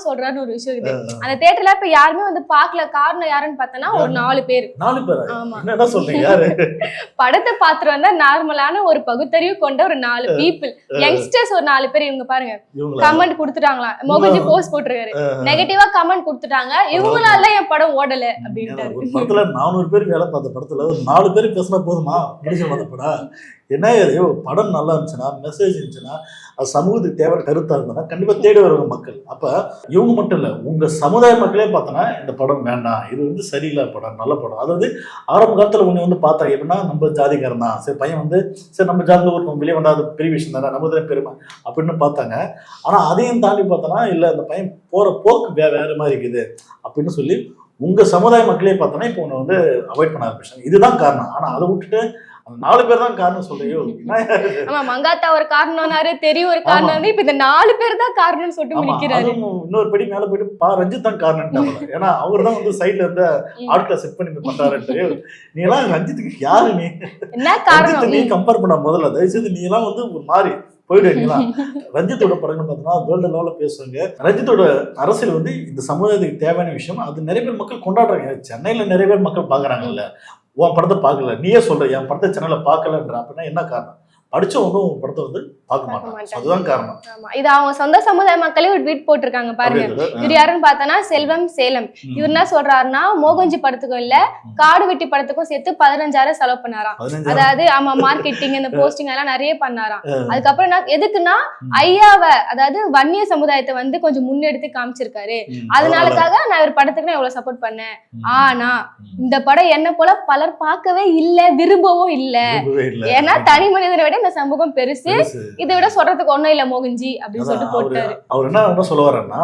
சொல்றாருன்னு ஒரு விஷயம் இது. அந்த தியேட்டர்ல இப்ப யாருமே வந்து பாக்கல. காரணம் யாருன்னு பார்த்தனா ஒரு 4 பேர். 4 பேர். ஆமா. என்ன சொல்றீங்க? யாரு? படத்தை பாத்துட்டு வந்தா நார்மலான ஒரு பகுத்தறிவு கொண்ட ஒரு 4 பீப்புள், யங்ஸ்டர்ஸ் ஒரு 4 பேர். இவங்க பாருங்க கமெண்ட் கொடுத்துட்டாங்களா, மோகன்ஜி போஸ்ட் போட்டிருக்காரு, நெகட்டிவா கமெண்ட் கொடுத்துட்டாங்க, இவங்களால என் படம் ஓடல அப்படின்ட்டாரு. ஒரு படத்துல 400 பேர் வேலை பார்த்த படத்துல ஒரு 4 பேர் பேசினா போதுமா முடிச்சு வந்த படம்? என்ன படம் நல்லா இருந்துச்சுன்னா, மெசேஜ் இருந்துச்சுன்னா, அது சமூகத்துக்கு தேவை கருத்தா இருந்ததுன்னா கண்டிப்பா தேடி வருவாங்க மக்கள். அப்ப இவங்க மட்டும் இல்ல, உங்க சமுதாய மக்களே பார்த்தோன்னா இந்த படம் வேண்டாம், இது வந்து சரியில்லை படம், நல்ல படம். அதாவது ஆரம்ப காலத்துல ஒண்ணு வந்து பார்த்தா எப்படின்னா, நம்ம ஜாதிக்காரன் தான், சரி பையன் வந்து சரி நம்ம ஜாதியில் ஒரு வெளியே வந்தா அது பெரிய விஷயம் தானே, நம்ம தான் பெருமை அப்படின்னு பார்த்தாங்க. ஆனா அதையும் தாண்டி பார்த்தோன்னா இல்ல அந்த பையன் போற போக்கு வேற மாதிரி இருக்குது அப்படின்னு சொல்லி உங்க சமுதாய மக்களே பார்த்தோன்னா இப்போ உன்னை வந்து அவாய்ட் பண்ண ஆரம்பிச்சாங்க. இதுதான் காரணம். ஆனா அதை விட்டுட்டு 4 பேர் தான் காரணம் சொல்றியோ? ஆமா, மங்காத்தா ஒரு காரணம்னாரு, தெரியும் ஒரு காரணம், இப்ப இந்த 4 பேர் தான் காரணம்னு சொல்லிட்டு முடிக்கிறாரு. இன்னொரு படி மேல போயிட்டு ரஞ்சித் தான் காரணம். ஏன்னா அவர் தான் வந்து சைட்ல இருந்து ஆட்களை செட் பண்ணி பண்றாரு. நீ எல்லாம் ரஞ்சித்துக்கு யாரு? நீ என்ன காரணம்? நீ கம்பேர் பண்ண முதல்ல தயவுசெய்து நீ எல்லாம் வந்து ஒரு மாதிரி போயிடுவீங்களா? ரஞ்சித்தோட படங்கள் பார்த்தோம்னா வேர்ல்டு லெவல்ல பேசுவாங்க. ரஞ்சித்தோட அரசியல் வந்து இந்த சமுதாயத்துக்கு தேவையான விஷயம். அது நிறைய பேர் மக்கள் கொண்டாடுறாங்க. சென்னையில நிறைய பேர் மக்கள் பாக்குறாங்கல்ல, உன் படத்தை பார்க்கல, நீயே சொல்ற என் படத்தை சென்னையில பார்க்கலன்ற, அப்படின்னா என்ன காரணம்? படிச்சவங்க உன் படத்தை வந்து பார்க்க மாட்டாங்க. அதுதான் காரணம். இது அவங்க சொந்த சமுதாய மக்களே ஒரு ட்வீட் போட்டிருக்காங்க பாருங்க. இவர் யாருன்னு பார்த்தனா செல்வம் சேலம். இவர் என்ன சொல்றாருன்னா, மோகன்ஜி படத்துக்கும் இல்ல காடு வெட்டி படத்துக்கும் சேர்த்து 15,000 செலவு பண்ணாராம். அதாவது ஆமா, மார்க்கெட்டிங் இந்த போஸ்டிங் எல்லாம் நிறைய பண்ணாராம். அதுக்கப்புறம் எதுக்குன்னா ஐயாவை, அதாவது வன்னிய சமுதாயத்தை வந்து கொஞ்சம் முன்னெடுத்து காமிச்சிருக்காரு, அதனாலக்காக நான் இவர் படத்துக்கு நான் இவ்வளவு சப்போர்ட் பண்ணேன். ஆனா இந்த படம் என்ன போல பலர் பார்க்கவே இல்ல, விரும்பவும் இல்ல. ஏன்னா தனி மனிதனை விட இந்த சமூகம் பெருசு, இதை விட சொல்றதுக்கு ஒண்ணும் இல்ல மோகன்ஜி அப்படின்னு சொல்லிட்டு போட்டாரு. அவர் என்ன சொல்ல வர்றேன்னா,